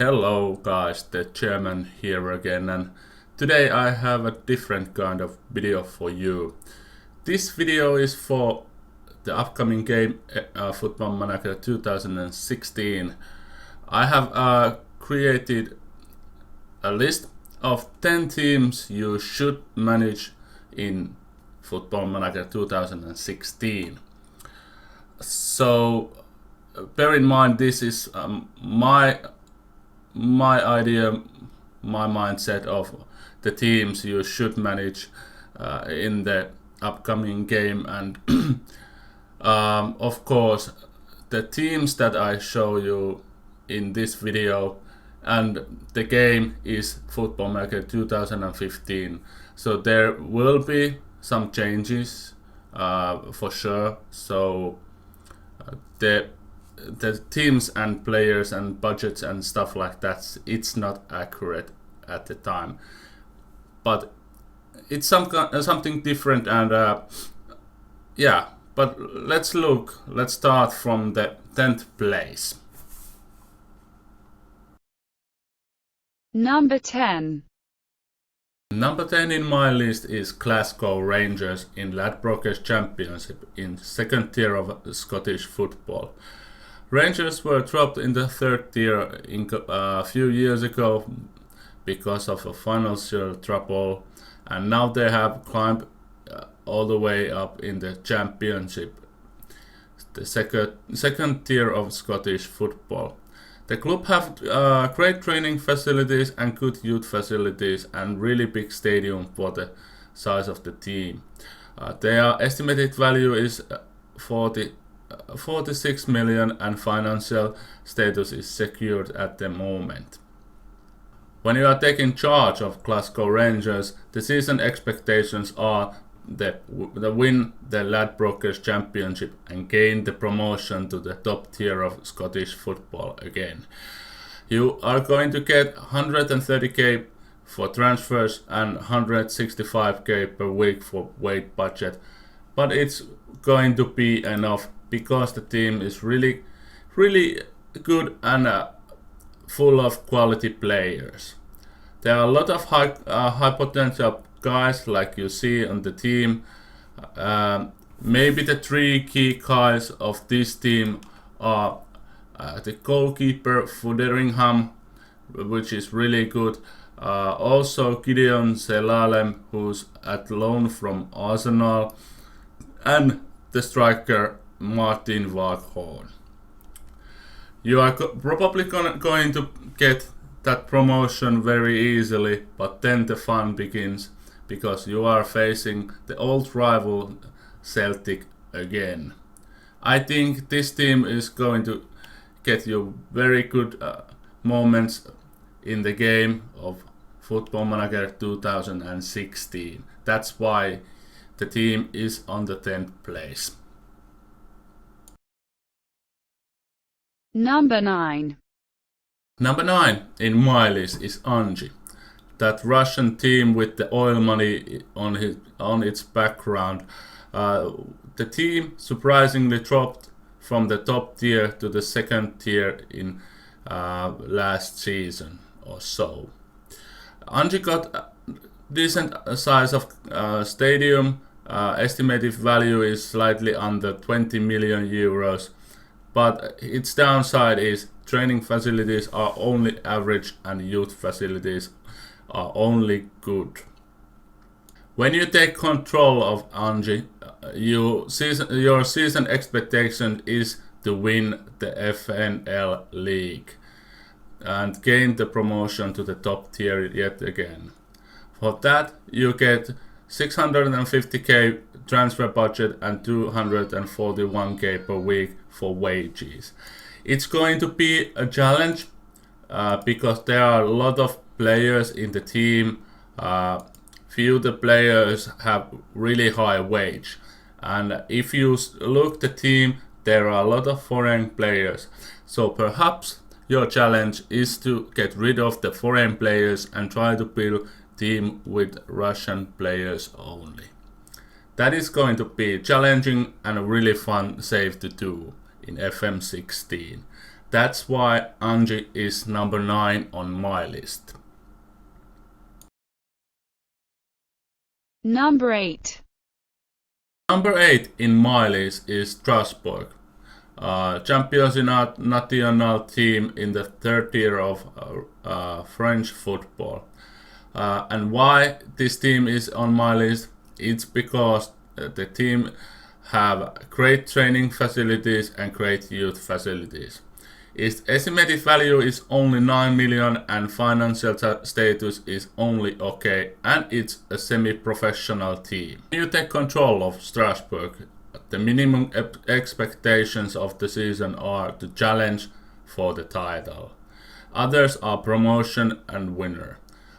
Hello guys, the chairman here again, and today I have a different kind of video for you. This video is for the upcoming game Football Manager 2016. I have created a list of 10 teams you should manage in Football Manager 2016. So bear in mind this is my idea, my mindset of the teams you should manage in the upcoming game, and of course the teams that I show you in this video and the game is Football Manager 2015, so there will be some changes for sure. So the teams and players and budgets and stuff like that, it's not accurate at the time, but it's something different, and yeah, but let's start from the 10th place. Number 10. Number 10 in my list is Glasgow Rangers in Ladbrokes Championship in second tier of Scottish football. Rangers were dropped in the third tier a few years ago because of a financial trouble, and now they have climbed all the way up in the championship, the second tier of Scottish football. The club have great training facilities and good youth facilities and really big stadium for the size of the team. Their estimated value is 46 million and financial status is secured at the moment. When you are taking charge of Glasgow Rangers, the season expectations are the win the Ladbrokes Championship and gain the promotion to the top tier of Scottish football again. You are going to get 130k for transfers and 165k per week for wage budget, but it's going to be enough because the team is really good and full of quality players. There are a lot of high potential guys like you see on the team. Maybe the three key guys of this team are the goalkeeper Fotheringham, which is really good. Also Gideon Zelalem, who's at loan from Arsenal, and the striker Martin Waghorn. You are probably going to get that promotion very easily, but then the fun begins because you are facing the old rival Celtic again. I think this team is going to get you very good moments in the game of Football Manager 2016. That's why the team is on the 10th place. Number 9. Number 9 in my list is Anzhi, that Russian team with the oil money on its background. The team surprisingly dropped from the top tier to the second tier in last season or so. Anzhi got a decent size of stadium. Estimated value is slightly under 20 million euros, but its downside is training facilities are only average and youth facilities are only good. When you take control of Anzhi, your season expectation is to win the FNL League and gain the promotion to the top tier yet again. For that you get 650k transfer budget and 241k per week for wages. It's going to be a challenge because there are a lot of players in the team. Few of the players have really high wage, and if you look the team, there are a lot of foreign players. So perhaps your challenge is to get rid of the foreign players and try to build team with Russian players only. That is going to be challenging and really fun save to do in FM16. That's why Anji is number 9 on my list. Number 8. Number 8 in my list is Strasbourg, Championnat National team in the third tier of French football. And why this team is on my list? It's because the team have great training facilities and great youth facilities. Its estimated value is only 9 million and financial status is only okay, and it's a semi-professional team. When you take control of Strasbourg, the minimum expectations of the season are to challenge for the title. Others are promotion and winner.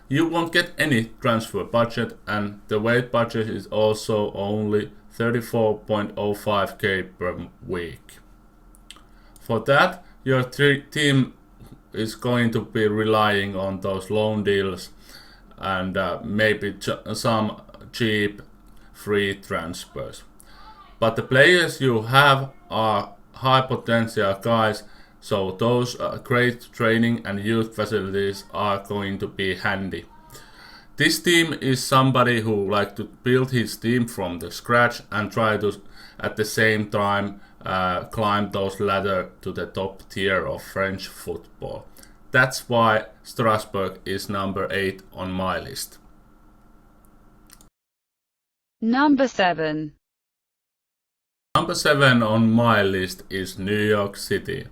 You won't get any transfer budget, and the wage budget is also only 34.05k per week. For that, your team is going to be relying on those loan deals and maybe some cheap free transfers. But the players you have are high potential guys, so those great training and youth facilities are going to be handy. This team is somebody who like to build his team from the scratch and try to at the same time climb those ladder to the top tier of French football. That's why Strasbourg is number 8 on my list. Number 7. Number 7 on my list is New York City.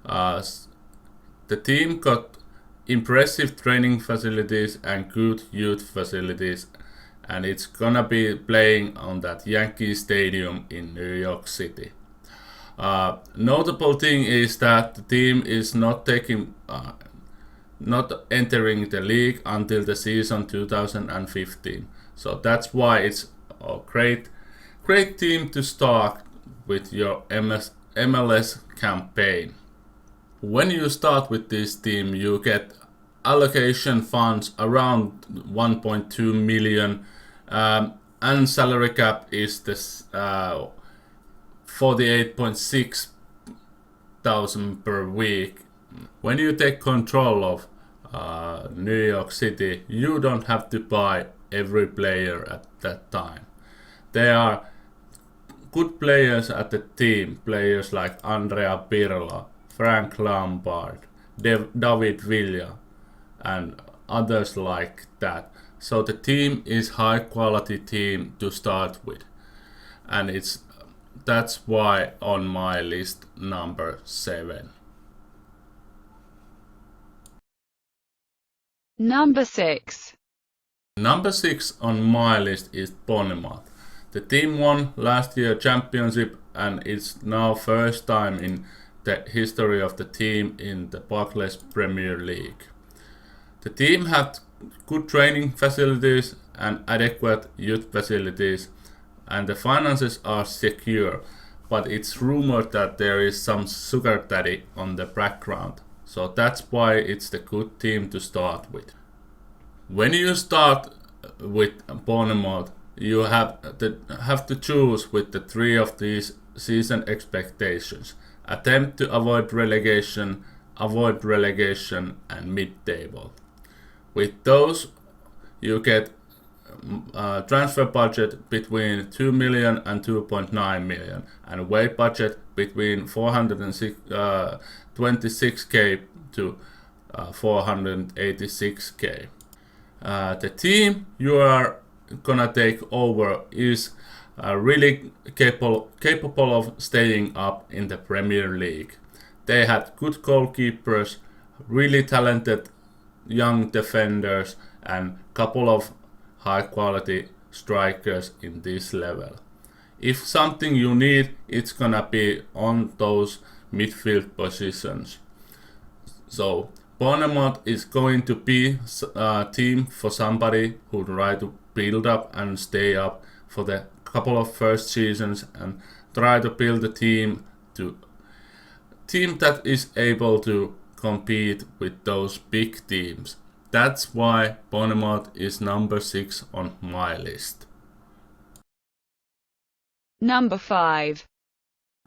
The team got impressive training facilities and good youth facilities, and it's gonna be playing on that Yankee Stadium in New York City. Notable thing is that the team is not entering the league until the season 2015. So that's why it's a great team to start with your MLS campaign. When you start with this team, you get allocation funds around 1.2 million, and salary cap is this 48.6 thousand per week. When you take control of New York City, you don't have to buy every player at that time. There are good players at the team, players like Andrea Pirlo, Frank Lampard, David Villa, and others like that. So the team is high quality team to start with, and that's why on my list number 7. Number 6. Number 6 on my list is Bournemouth. The team won last year championship, and it's now first time in the history of the team in the Barclays Premier League. The team had good training facilities and adequate youth facilities, and the finances are secure, but it's rumored that there is some sugar daddy on the background. So that's why it's the good team to start with. When you start with Bournemouth, you have to choose with the 3 of these season expectations: attempt to avoid relegation, and mid-table. With those, you get transfer budget between 2 million and 2.9 million, and wage budget between 426k to 486k. The team you are gonna take over is really capable of staying up in the Premier League. They had good goalkeepers, really talented young defenders, and couple of high quality strikers in this level. If something you need, it's gonna be on those midfield positions. So Bournemouth is going to be a team for somebody who try to build up and stay up for the couple of first seasons and try to build a team that is able to compete with those big teams. That's why Bournemouth is number 6 on my list. Number 5.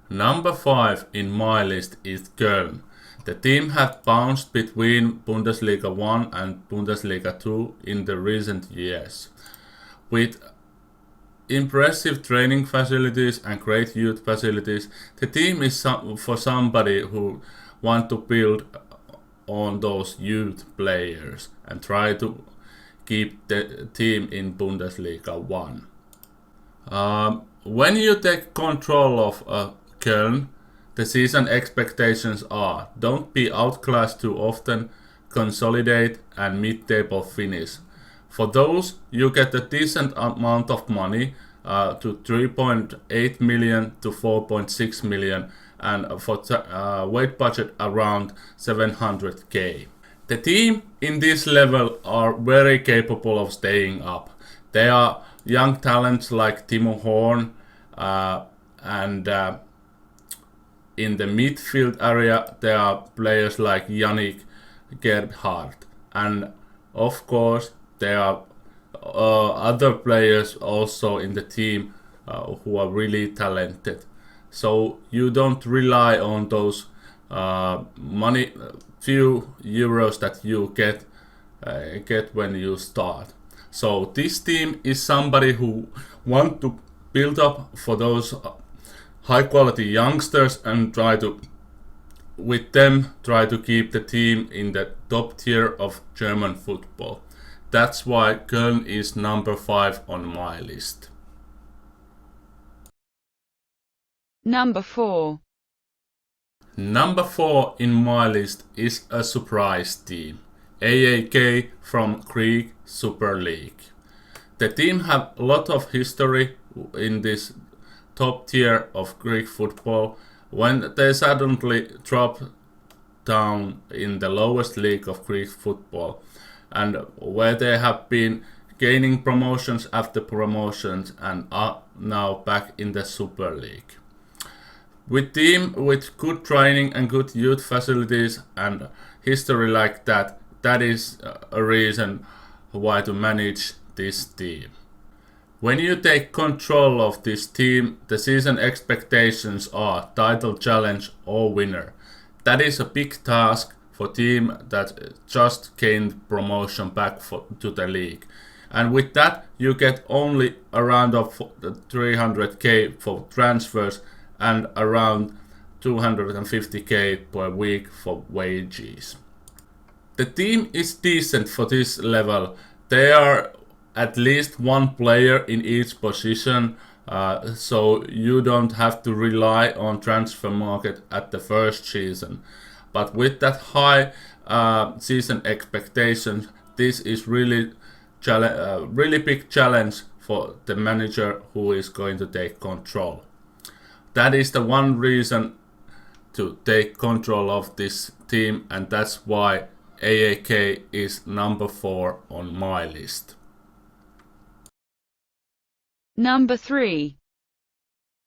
Number 5 in my list is Köln. The team had bounced between Bundesliga 1 and Bundesliga 2 in the recent years. With impressive training facilities and great youth facilities, the team is for somebody who want to build on those youth players and try to keep the team in Bundesliga 1. When you take control of Köln, the season expectations are: don't be outclassed too often, consolidate, and mid-table finish. For those, you get a decent amount of money, to 3.8 million to 4.6 million, and for weight budget around 700k. The team in this level are very capable of staying up. They are young talents like Timo Horn, and in the midfield area there are players like Yannick Gerhardt, and of course there are other players also in the team who are really talented. So you don't rely on those few euros that you get when you start. So this team is somebody who want to build up for those high quality youngsters and try to keep the team in the top tier of German football. That's why Köln is number 5 on my list. Number 4. Number 4 in my list is a surprise team, AEK from Greek Super League. The team have a lot of history in this top tier of Greek football when they suddenly dropped down in the lowest league of Greek football, and where they have been gaining promotions after promotions and are now back in the Super League. With team with good training and good youth facilities and history like that, that is a reason why to manage this team. When you take control of this team, the season expectations are title challenge or winner. That is a big task for a team that just gained promotion back to the league. And with that, you get only around 300k for transfers and around 250k per week for wages. The team is decent for this level. There are at least one player in each position, so you don't have to rely on transfer market at the first season. But with that high season expectations, this is really big challenge for the manager who is going to take control. That is the one reason to take control of this team, and that's why AEK is number 4 on my list. Number 3.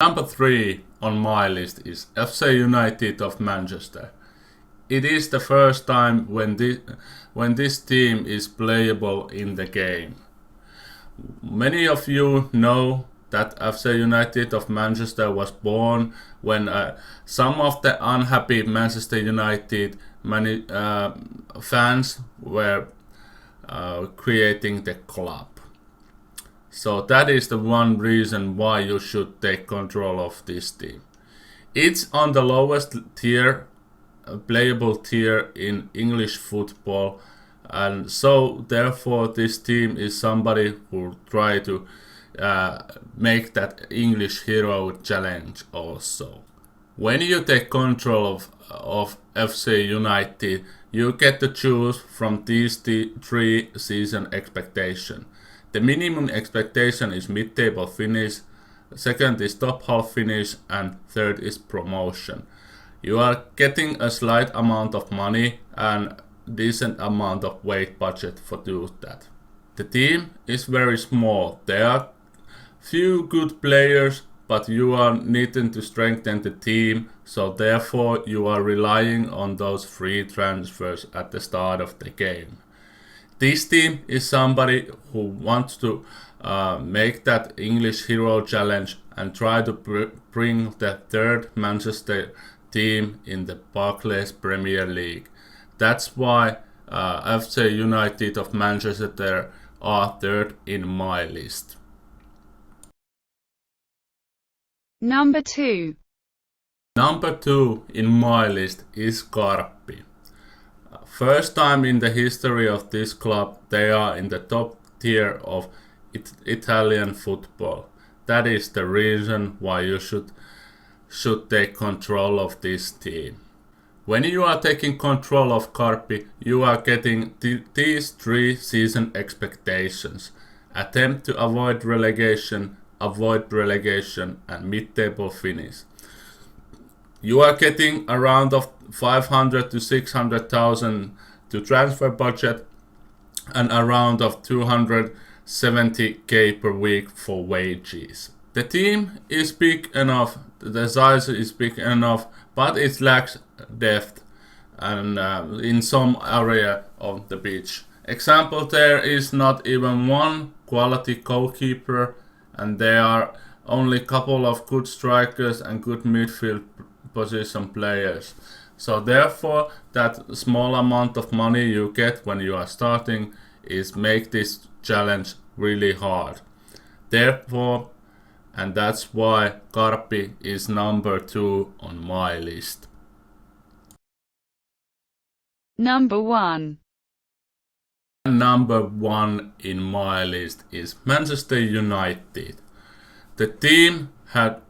Number 3 on my list is FC United of Manchester. It is the first time when this team is playable in the game. Many of you know that FC United of Manchester was born when some of the unhappy Manchester United fans were creating the club. So that is the one reason why you should take control of this team. It's on the lowest tier, playable tier in English football, and so therefore this team is somebody who try to make that English hero challenge also. When you take control of FC United, you get to choose from these 3 season expectations. The minimum expectation is mid-table finish, second is top half finish, and third is promotion. You are getting a slight amount of money and decent amount of weight budget for do that. The team is very small. There are few good players, but you are needing to strengthen the team, so therefore you are relying on those free transfers at the start of the game. This team is somebody who wants to make that English hero challenge and try to bring the third Manchester team in the Barclays Premier League. That's why FC United of Manchester are third in my list. Number 2. Number 2 in my list is Carpi. First time in the history of this club they are in the top tier of Italian football. That is the reason why you should take control of this team. When you are taking control of Carpi, you are getting these 3 season expectations. Attempt to avoid relegation, and mid-table finish. You are getting around of 500 to 600,000 to transfer budget and around of 270k per week for wages. The team is big enough, the size is big enough, but it lacks depth and in some area of the pitch. Example, there is not even one quality goalkeeper, and there are only a couple of good strikers and good midfield position players. So therefore, that small amount of money you get when you are starting is make this challenge really hard. Therefore, and that's why Carpi is number 2 on my list. Number 1. Number 1 in my list is Manchester United. The team have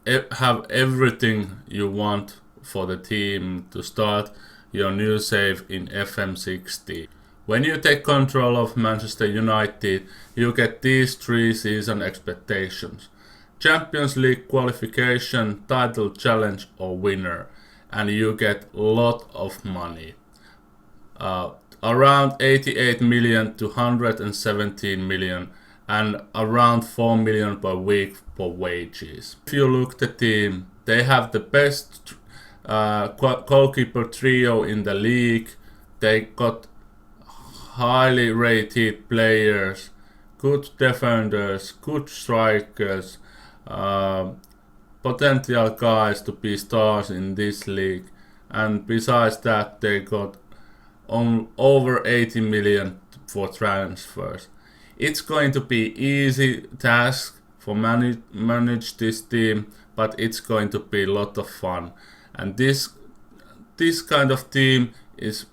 everything you want for the team to start your new save in FM16. When you take control of Manchester United, you get these 3 season expectations: Champions League qualification, title challenge or winner, and you get a lot of money. Around 88 million to 117 million and around 4 million per week for wages. If you look at the team, they have the best goalkeeper trio in the league. They got highly rated players, good defenders, good strikers, potential guys to be stars in this league. And besides that, they got over 80 million for transfers. It's going to be easy task for manage this team, but it's going to be a lot of fun. And this kind of team is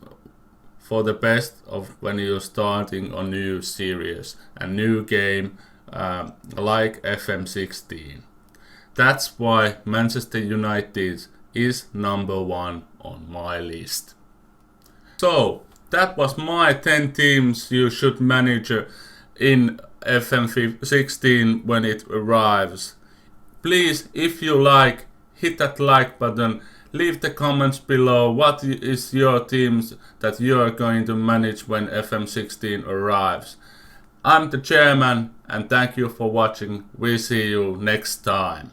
for the best of when you're starting a new series, a new game like FM16. That's why Manchester United is number 1 on my list. So that was my 10 teams you should manage in FM16 when it arrives. Please, if you like, hit that like button. Leave the comments below what is your teams that you are going to manage when FM16 arrives. I'm the chairman and thank you for watching. We see you next time.